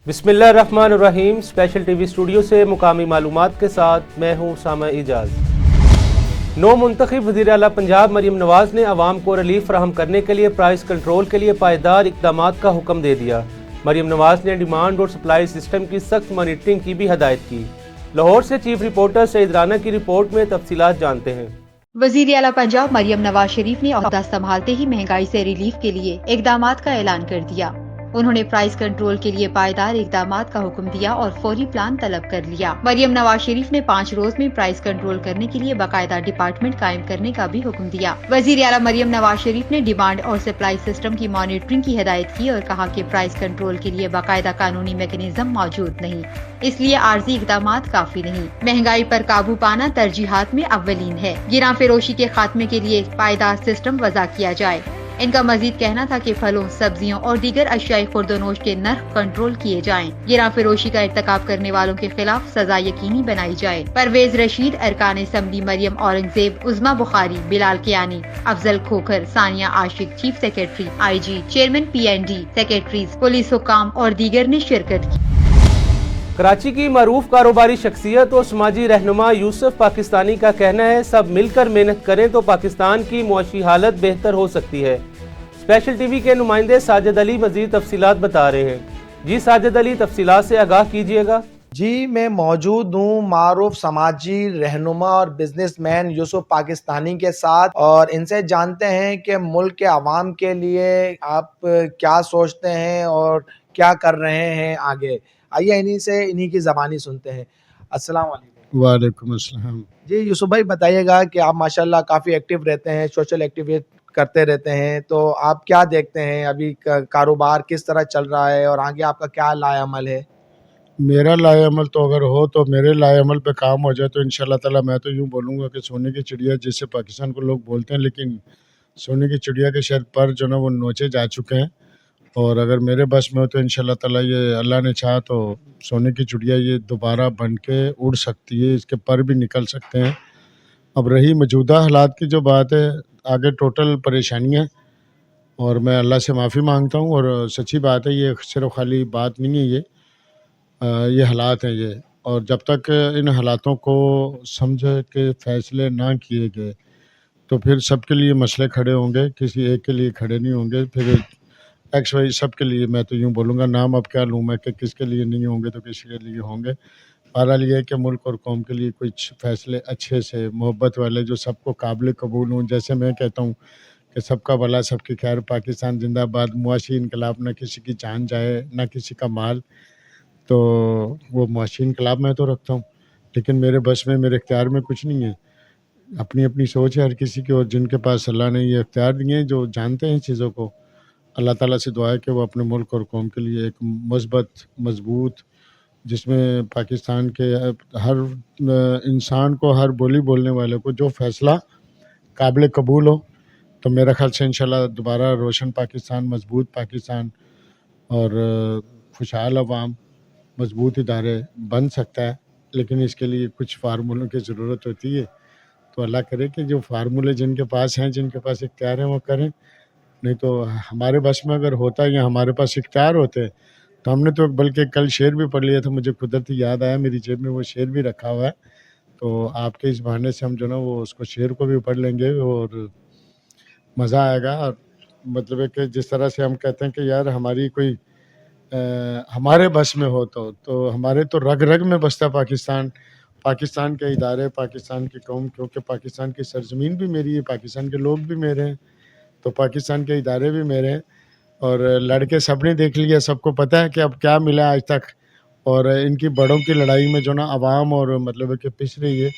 بسم اللہ الرحمن الرحیم۔ اسپیشل ٹی وی اسٹوڈیو سے مقامی معلومات کے ساتھ میں ہوں سامع اعجاز۔ نو منتخب وزیر اعلیٰ پنجاب مریم نواز نے عوام کو ریلیف فراہم کرنے کے لیے پرائز کنٹرول کے لیے پائیدار اقدامات کا حکم دے دیا۔ مریم نواز نے ڈیمانڈ اور سپلائی سسٹم کی سخت مانیٹرنگ کی بھی ہدایت کی۔ لاہور سے چیف رپورٹر سعید رانا کی رپورٹ میں تفصیلات جانتے ہیں۔ وزیر اعلیٰ پنجاب مریم نواز شریف نے عہدہ سنبھالتے ہی مہنگائی سے ریلیف کے لیے اقدامات کا اعلان کر دیا۔ انہوں نے پرائز کنٹرول کے لیے پائیدار اقدامات کا حکم دیا اور فوری پلان طلب کر لیا۔ مریم نواز شریف نے 5 روز میں پرائز کنٹرول کرنے کے لیے باقاعدہ ڈپارٹمنٹ قائم کرنے کا بھی حکم دیا۔ وزیر اعلیٰ مریم نواز شریف نے ڈیمانڈ اور سپلائی سسٹم کی مانیٹرنگ کی ہدایت کی اور کہا کہ پرائز کنٹرول کے لیے باقاعدہ قانونی میکینزم موجود نہیں، اس لیے عارضی اقدامات کافی نہیں۔ مہنگائی پر قابو پانا ترجیحات میں اولین ہے۔ گراں فروشی کے خاتمے کے لیے پائیدار سسٹم وضع کیا جائے۔ ان کا مزید کہنا تھا کہ پھلوں، سبزیوں اور دیگر اشیاء خوردونوش کے نرخ کنٹرول کیے جائیں۔ گراں فروشی کا ارتکاب کرنے والوں کے خلاف سزا یقینی بنائی جائے۔ پرویز رشید، ارکان اسمبلی Maryam Aurangzeb, Uzma Bukhari, Bilal Kiani, Afzal Khokhar, Sania Ashiq, chief secretary I G, chairman P and D, secretaries, police حکام اور دیگر نے شرکت کی۔ کراچی کی معروف کاروباری شخصیت اور سماجی رہنما یوسف پاکستانی کا کہنا ہے سب مل کر محنت کریں تو پاکستان کی معاشی حالت بہتر ہو سکتی ہے۔ اسپیشل ٹی وی کے نمائندے ساجد علی مزید تفصیلات بتا رہے ہیں۔ جی ساجد علی، تفصیلات سے آگاہ کیجیے گا۔ جی میں موجود ہوں معروف سماجی رہنما اور بزنس مین یوسف پاکستانی کے ساتھ، اور ان سے جانتے ہیں کہ ملک کے عوام کے لیے آپ کیا سوچتے ہیں اور کیا کر رہے ہیں آگے۔ آئیے انہی کی زبانی سنتے ہیں۔ السلام علیکم۔ وعلیکم السلام۔ جی یوسف بھائی، بتائیے گا کہ آپ ماشاءاللہ کافی ایکٹیو رہتے ہیں، سوشل ایکٹیویٹ کرتے رہتے ہیں، تو آپ کیا دیکھتے ہیں ابھی کاروبار کس طرح چل رہا ہے اور آگے آپ کا کیا لائے عمل ہے؟ میرا لائے عمل تو اگر ہو تو میرے لائے عمل پہ کام ہو جائے تو انشاءاللہ تعالیٰ میں تو یوں بولوں گا کہ سونے کی چڑیا جس سے پاکستان کو لوگ بولتے ہیں، لیکن سونے کی چڑیا کے شاید پر جو نا وہ نوچے جا چکے ہیں، اور اگر میرے بس میں ہو تو انشاءاللہ تعالیٰ یہ اللہ نے چاہا تو سونے کی چڑیا یہ دوبارہ بن کے اڑ سکتی ہے، اس کے پر بھی نکل سکتے ہیں۔ اب رہی موجودہ حالات کی جو بات ہے، آگے ٹوٹل پریشانیاں، اور میں اللہ سے معافی مانگتا ہوں، اور سچی بات ہے یہ صرف خالی بات نہیں ہے، یہ حالات ہیں یہ، اور جب تک ان حالاتوں کو سمجھ کے فیصلے نہ کیے گئے تو پھر سب کے لیے مسئلے کھڑے ہوں گے، کسی ایک کے لیے کھڑے نہیں ہوں گے، پھر ایکس وائی سب کے لیے۔ میں تو یوں بولوں گا، نام اب کیا لوں میں کہ کس کے لیے نہیں ہوں گے تو کسی کے لیے ہوں گے۔ بہرحال یہ ہے کہ ملک اور قوم کے لیے کچھ فیصلے اچھے سے محبت والے جو سب کو قابل قبول ہوں، جیسے میں کہتا ہوں کہ سب کا بھلا سب کی خیر، پاکستان زندہ باد، معاشی انقلاب، نہ کسی کی جان جائے نہ کسی کا مال، تو وہ معاشی انقلاب میں تو رکھتا ہوں، لیکن میرے بس میں، میرے اختیار میں کچھ نہیں ہے۔ اپنی اپنی سوچ ہے ہر کسی کی، اور جن کے پاس اللہ نے یہ اختیار دیے ہیں، جو جانتے ہیں چیزوں کو، اللہ تعالیٰ سے دعا ہے کہ وہ اپنے ملک اور قوم کے لیے ایک مثبت، مضبوط، جس میں پاکستان کے ہر انسان کو، ہر بولی بولنے والے کو جو فیصلہ قابل قبول ہو، تو میرا خیال سے انشاءاللہ دوبارہ روشن پاکستان، مضبوط پاکستان اور خوشحال عوام، مضبوط ادارے بن سکتا ہے، لیکن اس کے لیے کچھ فارمولوں کی ضرورت ہوتی ہے۔ تو اللہ کرے کہ جو فارمولے جن کے پاس ہیں، جن کے پاس اختیار ہیں، وہ کریں، نہیں تو ہمارے بس میں اگر ہوتا یا ہمارے پاس اختیار ہوتے تو ہم نے تو بلکہ کل شعر بھی پڑھ لیا تھا، مجھے قدرتی یاد آیا، میری جیب میں وہ شعر بھی رکھا ہوا ہے، تو آپ کے اس بہانے سے ہم جو نا وہ اس کو شعر کو بھی پڑھ لیں گے اور مزہ آئے گا۔ اور مطلب ہے کہ جس طرح سے ہم کہتے ہیں کہ یار ہماری کوئی ہمارے بس میں ہو تو ہمارے تو رگ رگ میں بستا پاکستان، پاکستان کے ادارے، پاکستان کی قوم، کیونکہ پاکستان کی سرزمین بھی میری ہے، پاکستان کے لوگ بھی میرے ہیں، تو پاکستان کے ادارے بھی میرے ہیں، اور لڑکے سب نے دیکھ لیا، سب کو پتہ ہے کہ اب کیا ملا آج تک، اور ان کی بڑوں کی لڑائی میں جو نا عوام اور مطلب ہے کہ پس رہی ہے،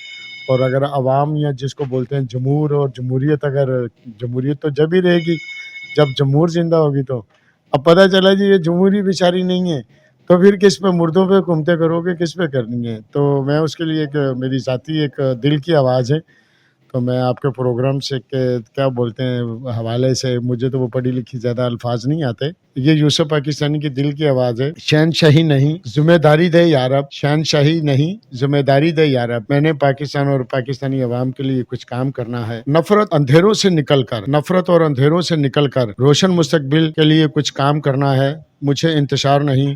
اور اگر عوام یا جس کو بولتے ہیں جمہور اور جمہوریت، اگر جمہوریت تو جب ہی رہے گی جب جمہور زندہ ہوگی، تو اب پتہ چلا جی یہ جمہوری بیچاری نہیں ہے، تو پھر کس پہ مردوں پہ حکومتیں کرو گے، کس پہ کرنی ہے؟ تو میں اس کے لیے ایک میری ذاتی ایک دل کی آواز ہے، تو میں آپ کے پروگرام سے کیا بولتے ہیں حوالے سے، مجھے تو وہ پڑھی لکھی زیادہ الفاظ نہیں آتے، یہ یوسف پاکستانی کی دل کی آواز ہے۔ شہنشاہی نہیں ذمہ داری دے یارب، شہنشاہی نہیں ذمہ داری دے یارب، میں نے پاکستان اور پاکستانی عوام کے لیے کچھ کام کرنا ہے، نفرت اور اندھیروں سے نکل کر روشن مستقبل کے لیے کچھ کام کرنا ہے، مجھے انتشار نہیں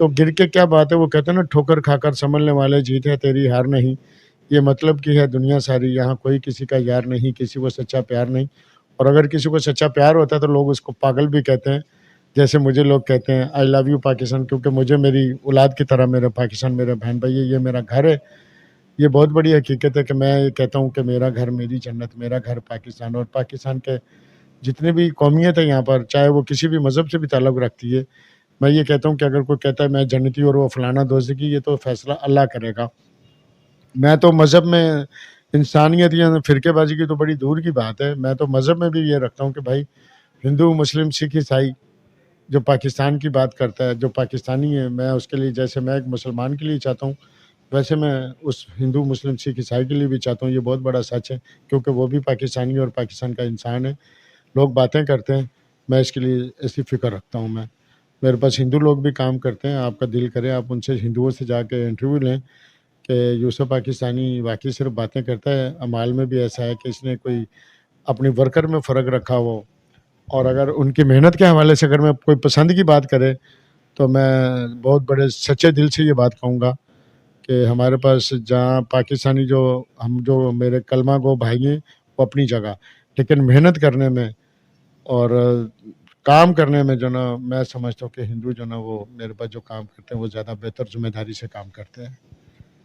تو گر کے کیا بات ہے، وہ کہتے ہیں نا ٹھوکر کھا کر سنبھلنے والے جیت ہے تیری ہار نہیں. یہ مطلب کی ہے دنیا ساری، یہاں کوئی کسی کا یار نہیں، کسی کو سچا پیار نہیں. اور اگر کسی کو سچا پیار ہوتا ہے تو لوگ اس کو پاگل بھی کہتے ہیں، جیسے مجھے لوگ کہتے ہیں آئی لو یو پاکستان، کیونکہ مجھے میری اولاد کی طرح میرا پاکستان میرا بہن بھائی ہے، یہ میرا گھر ہے. یہ بہت بڑی حقیقت ہے کہ میں یہ کہتا ہوں کہ میرا گھر میری جنت، میرا گھر پاکستان. اور پاکستان کے جتنے بھی قومیت ہے یہاں پر، چاہے وہ کسی بھی مذہب سے بھی تعلق رکھتی ہے، میں یہ کہتا ہوں کہ اگر کوئی کہتا ہے میں جنتی اور وہ فلانا دوزخی، یہ تو فیصلہ اللہ کرے گا. میں تو مذہب میں انسانیت یا فرقے بازی کی تو بڑی دور کی بات ہے. میں تو مذہب میں بھی یہ رکھتا ہوں کہ بھائی ہندو مسلم سکھ عیسائی جو پاکستان کی بات کرتا ہے، جو پاکستانی ہے، میں اس کے لیے جیسے میں ایک مسلمان کے لیے چاہتا ہوں، ویسے میں اس ہندو مسلم سکھ عیسائی کے لیے بھی چاہتا ہوں. یہ بہت بڑا سچ ہے، کیونکہ وہ بھی پاکستانی اور پاکستان کا انسان ہے. لوگ باتیں کرتے ہیں، میں اس کے لیے ایسی فکر رکھتا ہوں. میرے پاس ہندو لوگ بھی کام کرتے ہیں، آپ کا دل کرے آپ ان سے ہندوؤں سے جا کے انٹرویو لیں کہ یوسف پاکستانی واقعی صرف باتیں کرتا ہے، عمال میں بھی ایسا ہے کہ اس نے کوئی اپنی ورکر میں فرق رکھا ہو. اور اگر ان کی محنت کے حوالے سے اگر میں کوئی پسند کی بات کرے تو میں بہت بڑے سچے دل سے یہ بات کہوں گا کہ ہمارے پاس جہاں پاکستانی جو میرے کلمہ گو بھائی ہیں وہ اپنی جگہ، لیکن محنت کرنے میں اور کام کرنے میں جو نا میں سمجھتا ہوں کہ ہندو جو نا وہ میرے پاس جو کام کرتے ہیں وہ زیادہ بہتر ذمہ داری سے کام کرتے ہیں.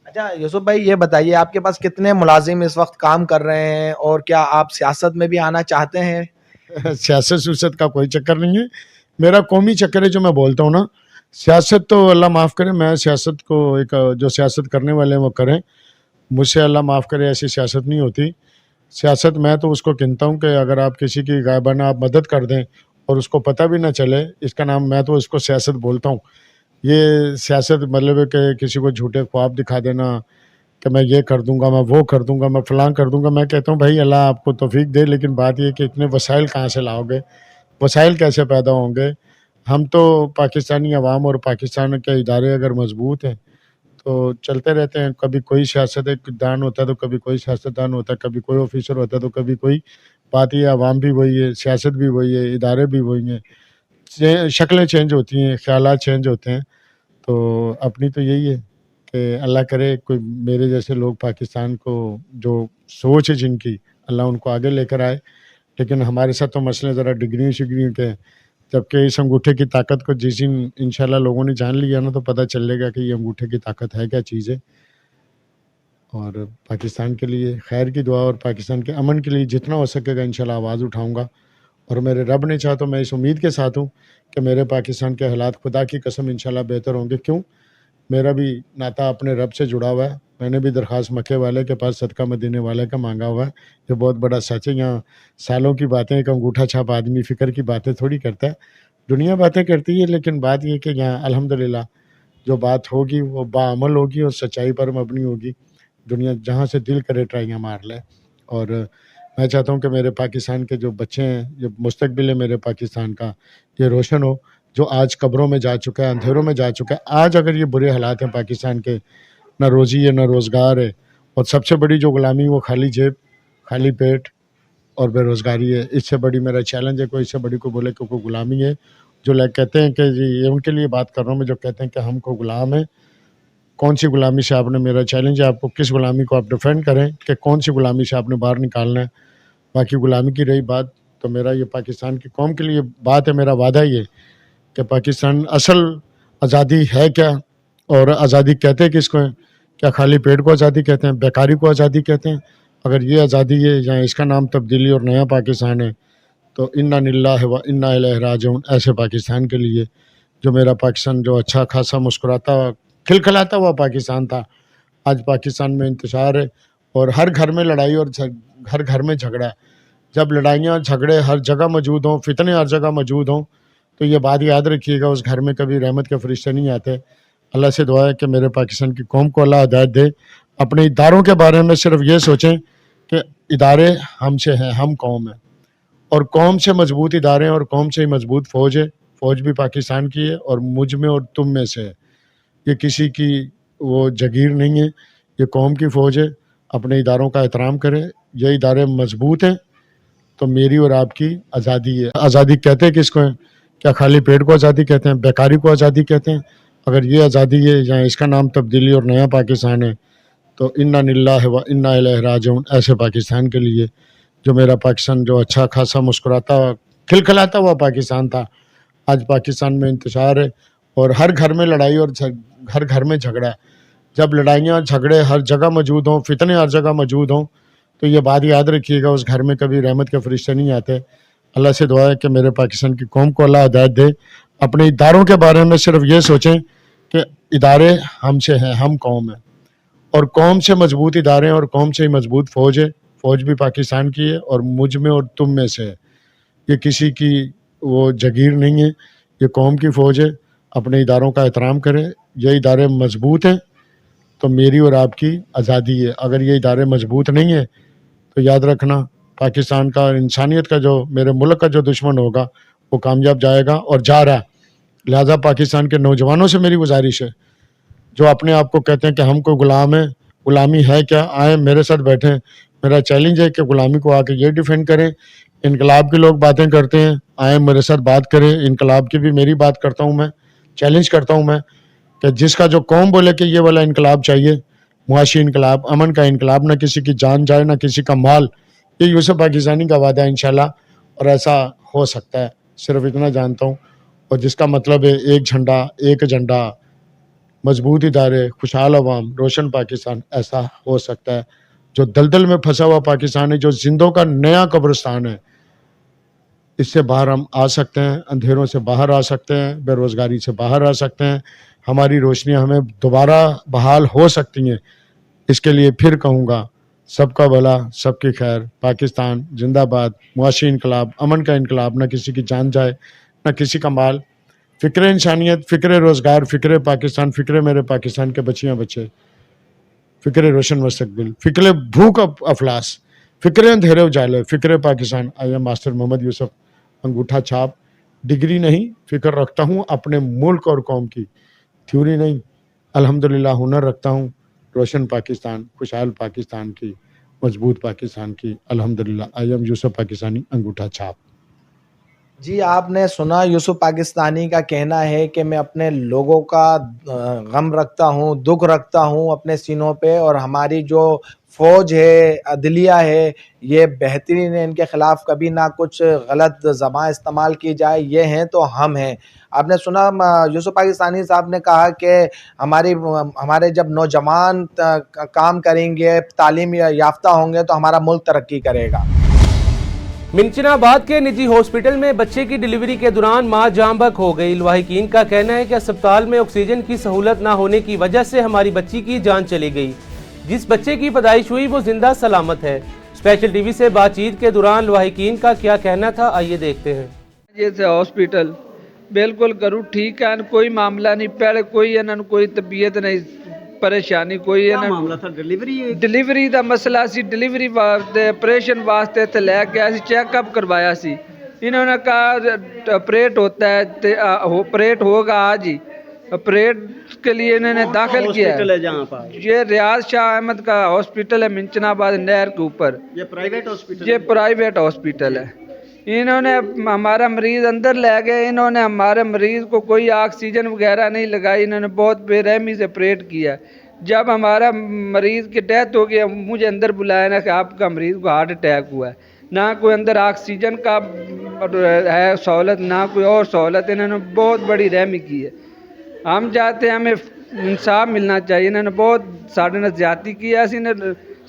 اچھا یوسف بھائی یہ بتائیے آپ کے پاس کتنے ملازم اس وقت کام کر رہے ہیں اور کیا آپ سیاست میں بھی آنا چاہتے ہیں؟ سیاست کا کوئی چکر نہیں ہے، میرا قومی چکر ہے جو میں بولتا ہوں نا. سیاست تو اللہ معاف کرے، میں سیاست کو ایک جو سیاست کرنے والے ہیں وہ کریں، مجھ سے اللہ معاف کرے ایسی سیاست نہیں ہوتی. سیاست میں تو اس کو کہتا ہوں کہ اگر آپ کسی کی غائبانہ آپ مدد کر دیں اور اس کو پتہ بھی نہ چلے، اس کا نام میں تو اس کو سیاست بولتا ہوں. یہ سیاست مطلب ہے کہ کسی کو جھوٹے خواب دکھا دینا کہ میں یہ کر دوں گا، میں وہ کر دوں گا، میں فلاں کر دوں گا. میں کہتا ہوں بھائی اللہ آپ کو توفیق دے، لیکن بات یہ کہ اتنے وسائل کہاں سے لاؤ گے، وسائل کیسے پیدا ہوں گے؟ ہم تو پاکستانی عوام اور پاکستان کے ادارے اگر مضبوط ہیں تو چلتے رہتے ہیں. کبھی کوئی سیاست دان ہوتا ہے تو کبھی کوئی سیاست دان ہوتا ہے، کبھی کوئی آفیسر ہوتا ہے تو کبھی کوئی. بات یہ عوام بھی وہی ہے، سیاست بھی وہی ہے، ادارے بھی وہی ہیں، شکلیں چینج ہوتی ہیں، خیالات چینج ہوتے ہیں. تو اپنی تو یہی ہے کہ اللہ کرے کوئی میرے جیسے لوگ پاکستان کو جو سوچ ہے جن کی، اللہ ان کو آگے لے کر آئے. لیکن ہمارے ساتھ تو مسئلے ذرا ڈگریوں شگریوں کے، جبکہ اس انگوٹھے کی طاقت کو جس دن انشاءاللہ لوگوں نے جان لیا نا تو پتہ چلے گا کہ یہ انگوٹھے کی طاقت ہے کیا چیز ہے. اور پاکستان کے لیے خیر کی دعا اور پاکستان کے امن کے لیے جتنا ہو سکے گا انشاءاللہ آواز اٹھاؤں گا. اور میرے رب نے چاہا تو میں اس امید کے ساتھ ہوں کہ میرے پاکستان کے حالات خدا کی قسم انشاءاللہ بہتر ہوں گے. کیوں؟ میرا بھی ناطہ اپنے رب سے جڑا ہوا ہے. میں نے بھی درخواست مکے والے کے پاس صدقہ مدینے والے کا مانگا ہوا ہے. یہ بہت بڑا سچ ہے. یہاں سالوں کی باتیں، ایک انگوٹھا چھاپ آدمی فکر کی باتیں تھوڑی کرتا ہے. دنیا باتیں کرتی ہے، لیکن بات یہ کہ یہاں الحمدللہ جو بات ہوگی وہ باعمل ہوگی اور سچائی پر مبنی ہوگی. دنیا جہاں سے دل کرے ٹرائیاں مار لے. اور میں چاہتا ہوں کہ میرے پاکستان کے جو بچے ہیں، جو مستقبل ہے میرے پاکستان کا، یہ روشن ہو. جو آج قبروں میں جا چکا ہے، اندھیروں میں جا چکا ہے، آج اگر یہ برے حالات ہیں پاکستان کے، نہ روزی ہے نہ روزگار ہے، اور سب سے بڑی جو غلامی وہ خالی جیب، خالی پیٹ اور بے روزگاری ہے. اس سے بڑی میرا چیلنج ہے کوئی اس سے بڑی کو بولے کہ کوئی غلامی ہے. جو لوگ کہتے ہیں کہ جی یہ ان کے لیے بات کر رہا ہوں میں، جو کہتے ہیں کہ ہم کو غلام ہیں. کون سی غلامی سے آپ نے، میرا چیلنج ہے آپ کو، کس غلامی کو آپ ڈیفینڈ کریں کہ کون سی غلامی سے آپ نے باہر نکالنا ہے. باقی غلامی کی رہی بات تو میرا یہ پاکستان کی قوم کے لیے بات ہے، میرا وعدہ یہ کہ پاکستان اصل آزادی ہے کیا، اور آزادی کہتے کس کو ہیں؟ کیا خالی پیٹ کو آزادی کہتے ہیں؟ بیکاری کو آزادی کہتے ہیں؟ اگر یہ آزادی ہے یا اس کا نام تبدیلی اور نیا پاکستان ہے تو انا للہ و انا الیہ راجعون. ایسے پاکستان کے لیے جو میرا پاکستان جو اچھا خاصا مسکراتا کھلکھلاتا ہوا پاکستان تھا، آج پاکستان میں انتشار ہے اور ہر گھر میں لڑائی اور ہر گھر میں جھگڑا. جب لڑائیاں جھگڑے ہر جگہ موجود ہوں، فتنے ہر جگہ موجود ہوں، تو یہ بات یاد رکھیے گا اس گھر میں کبھی رحمت کے فرشتے نہیں آتے. اللہ سے دعا ہے کہ میرے پاکستان کی قوم کو اللہ ہدایت دے. اپنے اداروں کے بارے میں صرف یہ سوچیں کہ ادارے ہم سے ہیں، ہم قوم ہیں، اور قوم سے مضبوط ادارے اور قوم سے ہی مضبوط فوج ہے. فوج بھی پاکستان کی ہے اور مجھ میں اور تم میں سے ہے. یہ کسی کی وہ جگیر نہیں ہے، یہ قوم کی فوج ہے. اپنے اداروں کا احترام کریں. یہ ادارے مضبوط ہیں تو میری اور آپ کی آزادی ہے. آزادی کہتے ہیں کس کو ہیں؟ کیا خالی پیٹ کو آزادی کہتے ہیں؟ بیکاری کو آزادی کہتے ہیں؟ اگر یہ آزادی ہے یا اس کا نام تبدیلی اور نیا پاکستان ہے تو انا للہ و انا الیہ راجعون ایسے پاکستان کے لیے، جو میرا پاکستان جو اچھا خاصا مسکراتا کھلکھلاتا ہوا پاکستان تھا، آج پاکستان میں انتشار ہے اور ہر گھر میں لڑائی اور ہر گھر میں جھگڑا ہے۔ جب لڑائیاں جھگڑے ہر جگہ موجود ہوں، فتنے ہر جگہ موجود ہوں، تو یہ بات یاد رکھیے گا، اس گھر میں کبھی رحمت کے فرشتے نہیں آتے۔ اللہ سے دعا ہے کہ میرے پاکستان کی قوم کو اللہ ہدایت دے۔ اپنے اداروں کے بارے میں صرف یہ سوچیں کہ ادارے ہم سے ہیں، ہم قوم ہیں، اور قوم سے مضبوط ادارے اور قوم سے ہی مضبوط فوج ہے۔ فوج بھی پاکستان کی ہے اور مجھ میں اور تم میں سے ہے، یہ کسی کی وہ جگیر نہیں ہے، یہ قوم کی فوج ہے۔ اپنے اداروں کا احترام کریں، یہ ادارے مضبوط ہیں تو میری اور آپ کی آزادی ہے۔ اگر یہ ادارے مضبوط نہیں ہیں تو یاد رکھنا پاکستان کا اور انسانیت کا جو میرے ملک کا جو دشمن ہوگا وہ کامیاب جائے گا اور جا رہا ہے۔ لہٰذا پاکستان کے نوجوانوں سے میری گزارش ہے جو اپنے آپ کو کہتے ہیں کہ ہم کو غلام ہیں، غلامی ہے کیا، آئیں میرے ساتھ بیٹھیں۔ میرا چیلنج ہے کہ غلامی کو آ کے یہ ڈیفینڈ کریں۔ انقلاب کے لوگ باتیں کرتے ہیں، آئیں میرے ساتھ بات کریں۔ انقلاب کی بھی میری بات کرتا ہوں، میں چیلنج کرتا ہوں میں کہ جس کا جو قوم بولے کہ یہ والا انقلاب چاہیے، معاشی انقلاب، امن کا انقلاب، نہ کسی کی جان جائے نہ کسی کا مال، یہ یوسف پاکستانی کا وعدہ ہے انشاءاللہ، اور ایسا ہو سکتا ہے، صرف اتنا جانتا ہوں۔ اور جس کا مطلب ہے ایک جھنڈا، ایک ایجنڈا، مضبوط ادارے، خوشحال عوام، روشن پاکستان، ایسا ہو سکتا ہے۔ جو دلدل میں پھنسا ہوا پاکستان ہے، جو زندوں کا نیا قبرستان ہے، اس سے باہر ہم آ سکتے ہیں، اندھیروں سے باہر آ سکتے ہیں، بے روزگاری سے باہر آ سکتے ہیں، ہماری روشنیاں ہمیں دوبارہ بحال ہو سکتی ہیں۔ اس کے لیے پھر کہوں گا، سب کا بھلا، سب کی خیر، پاکستان زندہ باد، معاشی انقلاب، امن کا انقلاب، نہ کسی کی جان جائے نہ کسی کا مال، فکر انسانیت، فکر روزگار، فکر پاکستان، فکر میرے پاکستان کے بچیاں بچے، فکر روشن مستقبل، فکر بھوک افلاس، فکر اندھیرے اجالے، فکر پاکستان۔ آئی ایم ماسٹر محمد یوسف، انگوٹھا چھاپ، ڈگری نہیں، فکر رکھتا ہوں اپنے ملک اور قوم کی، تھیوری نہیں، الحمدللہ ہنر رکھتا ہوں روشن پاکستان، خوشحال پاکستان کی، مضبوط پاکستان کی، الحمدللہ۔ آئی ایم یوسف پاکستانی، انگوٹھا چھاپ۔ جی آپ نے سنا، یوسف پاکستانی کا کہنا ہے کہ میں اپنے لوگوں کا غم رکھتا ہوں، دکھ رکھتا ہوں اپنے سینوں پہ، اور ہماری جو فوج ہے، عدلیہ ہے، یہ بہترین ہے، ان کے خلاف کبھی نہ کچھ غلط زبان استعمال کی جائے، یہ ہیں تو ہم ہیں۔ آپ نے سنا یوسف پاکستانی صاحب نے کہا کہ ہمارے جب نوجوان کام کریں گے، تعلیم یافتہ ہوں گے تو ہمارا ملک ترقی کرے گا۔ منچن آباد کے نجی ہاسپٹل میں بچے کی ڈیلیوری کے دوران ماں جاں بحق ہو گئی۔ لواحقین کا کہنا ہے کہ اسپتال میں آکسیجن کی سہولت نہ ہونے کی وجہ سے ہماری بچی کی جان چلی گئی۔ جس بچے کی پیدائش ہوئی وہ زندہ سلامت ہے۔ اسپیشل ٹی وی سے بات چیت کے دوران لواحقین کا کیا کہنا تھا، آئیے دیکھتے ہیں۔ جیسے ہاسپٹل بالکل کرو ٹھیک ہے، کوئی معاملہ نہیں، پہلے کوئی انہوں کوئی طبیعت نہیں، پریشانی کوئی کیا معاملہ تھا؟ ڈلیوری دا مسئلہ سی، ڈلیوری واسطے آپریشن واسطے تے لے کے آیا سی، چیک اپ کروایا سی، انہوں نے کہا آپریٹ ہوتا ہے، آپریٹ ہوگا آج ہی، آپریٹ کے لیے انہوں نے داخل کیا ہے۔ جہاں پر یہ ریاض شاہ احمد کا ہاسپٹل ہے، منچن آباد نہر کے اوپر، یہ پرائیویٹ ہاسپٹل، یہ پرائیویٹ ہاسپٹل ہے۔ انہوں نے ہمارا مریض اندر لے گئے، انہوں نے ہمارے مریض کو کوئی آکسیجن وغیرہ نہیں لگائی، انہوں نے بہت بے رحمی سے آپریٹ کیا۔ جب ہمارا مریض کی ڈیتھ ہو گئی، مجھے اندر بلایا نا کہ آپ کا مریض کو ہارٹ اٹیک ہوا ہے، نہ کوئی اندر آکسیجن کا ہے سہولت، نہ کوئی اور سہولت، انہوں نے بہت بڑی رحمی کی ہے۔ ہم چاہتے ہیں ہمیں انصاف ملنا چاہیے، انہوں نے بہت ساڑھے نے زیادتی کی ہے، اسی نے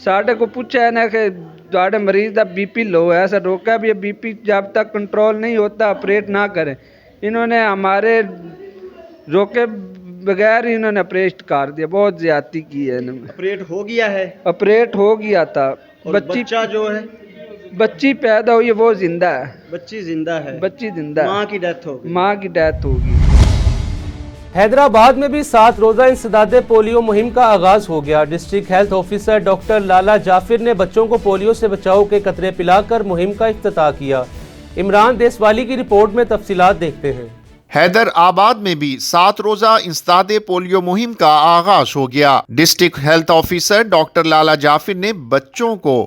ساڑھے کو پوچھا ہے نا کہ تھوڑے مریض کا بی پی لو ہے، ایسا روکا بھی بی پی جب تک کنٹرول نہیں ہوتا آپریٹ نہ کریں۔ انہوں نے ہمارے روکے بغیر ہی انہوں نے آپریٹ کر دیا، بہت زیادتی کی ہے انہوں نے۔ آپریٹ ہو گیا ہے، آپریٹ ہو گیا تھا، اور بچہ جو ہے، بچی پیدا ہوئی ہے، وہ زندہ ہے، بچی زندہ ہے، بچی زندہ ہے، ماں کی ڈیتھ ہو گئی، ماں کی ڈیتھ ہوگی۔ حیدرآباد میں بھی 7 روزہ انسداد پولیو مہم کا آغاز ہو گیا۔ ڈسٹرکٹ ہیلتھ آفیسر ڈاکٹر لالا جعفر نے بچوں کو پولیو سے بچاؤ کے قطرے پلا کر مہم کا افتتاح کیا۔ عمران دیسوالی کی رپورٹ میں تفصیلات دیکھتے ہیں۔ حیدرآباد میں بھی 7 روزہ انسداد پولیو مہم کا آغاز ہو گیا۔ ڈسٹرکٹ ہیلتھ آفیسر ڈاکٹر لالا جعفر نے بچوں کو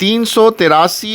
383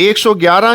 111